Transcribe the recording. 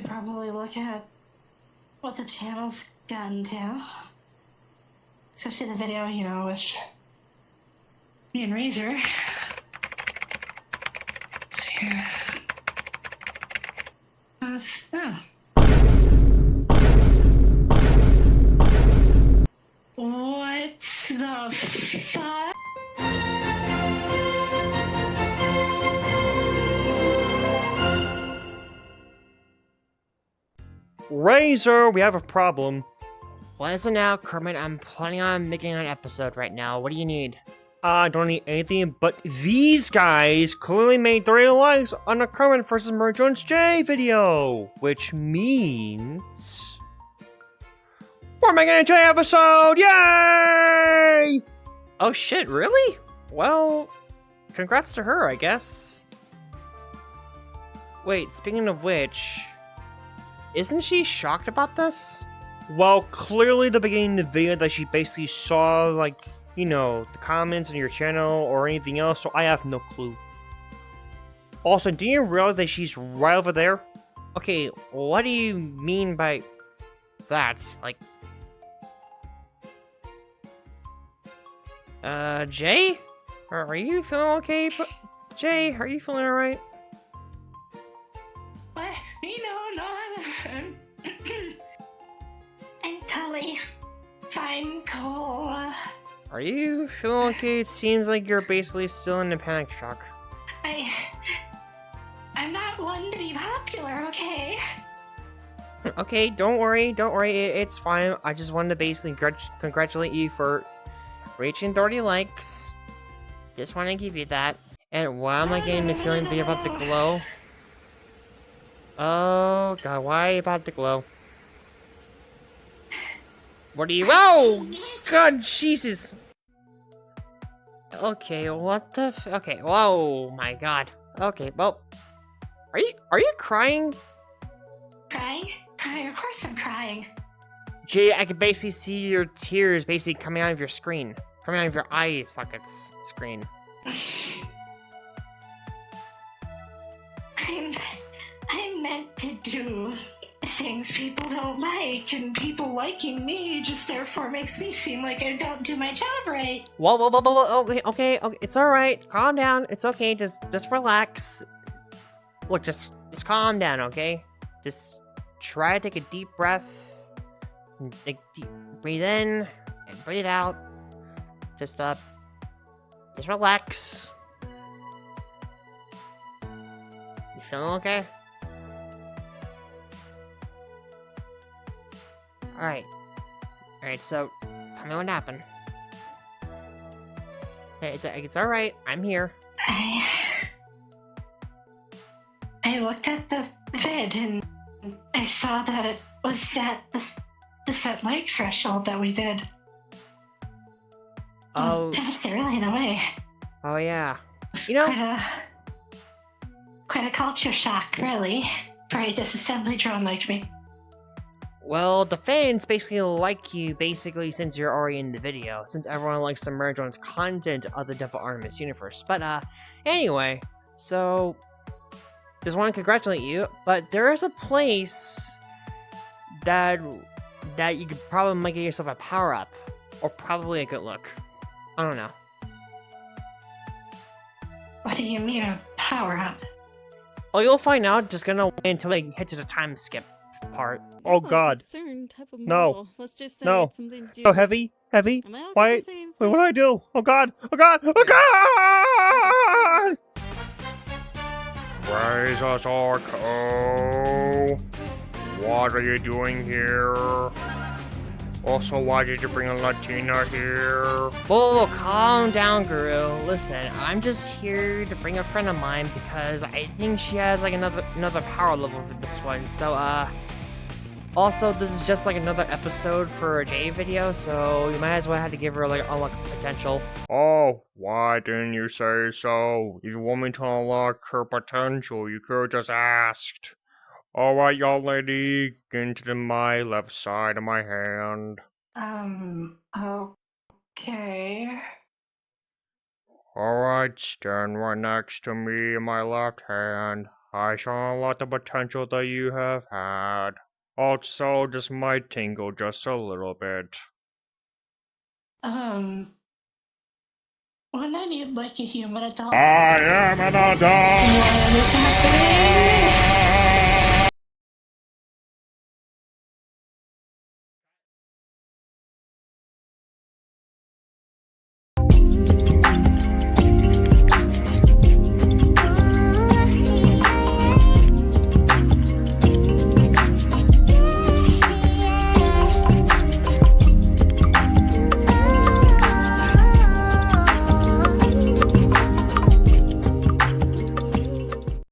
should probably look at what the channel's gotten to. Especially the video, with me and Razor. Let's see here. What the fuck? Razor, we have a problem. What is it now, Kermit? I'm planning on making an episode right now. What do you need? I don't need anything, but these guys clearly made 30 likes on the Kermit vs. Murray Jones J video, which means we're making a J episode! Yay! Oh shit, really? Well, congrats to her, I guess. Wait, speaking of which, isn't she shocked about this? Well, clearly the beginning of the video that she basically saw, like, the comments on your channel or anything else, so I have no clue. Also, do you realize that she's right over there? Okay, what do you mean by that? Like, Jay? Are you feeling okay? Jay, are you feeling alright? What? No, I'm totally fine, cool. Are you feeling okay? It seems like you're basically still in a panic shock. I'm not one to be popular, okay? Okay, don't worry, it's fine. I just wanted to basically congratulate you for reaching 30 likes. Just want to give you that. And why am I getting the feeling that you're about to glow? Oh god, why are you about to glow? What are you— Oh! God, Jesus! Okay, what the okay, whoa, my god. Okay, well, are you crying? Crying? Of course I'm crying. Jay, I can basically see your tears basically coming out of your screen. Coming out of your eye sockets screen. I'm meant to do things people don't like, and people liking me just therefore makes me seem like I don't do my job right. Whoa, okay, it's alright. Calm down, it's okay, just relax. Look, just calm down, okay? Just try to take a deep breath. Breathe in and breathe out. Just relax. You feeling okay? Alright, so tell me what happened. Hey, it's alright, I'm here. I looked at the vid and I saw that it was at the set like threshold that we did. Oh. Passed it really in a way. Oh yeah. Quite a culture shock, really, for a disassembly drone like me. Well, the fans basically like you since you're already in the video, since everyone likes to merge on content of the Devil Artemis universe. But anyway, so just want to congratulate you, but there is a place that you could probably might get yourself a power-up, or probably a good look. I don't know. What do you mean a power-up? Oh, you'll find out. Just gonna wait until they get to the time skip part. Oh god. No. No. So heavy? Heavy? Why? Wait, what do I do? Oh god! Oh god! Oh god! Razor Zorko, what are you doing here? Also, why did you bring a Latina here? Whoa, calm down, Guru. Listen, I'm just here to bring a friend of mine because I think she has like another power level for this one. So, also, this is just like another episode for a J video, so you might as well have to give her like unlock potential. Oh, why didn't you say so? If you want me to unlock her potential, you could have just asked. Alright, y'all lady, get into my left side of my hand. Okay. Alright, stand right next to me in my left hand. I saw a lot of potential that you have had. Also, this might tingle just a little bit. When I need like a human adult. I am an adult! What is happening?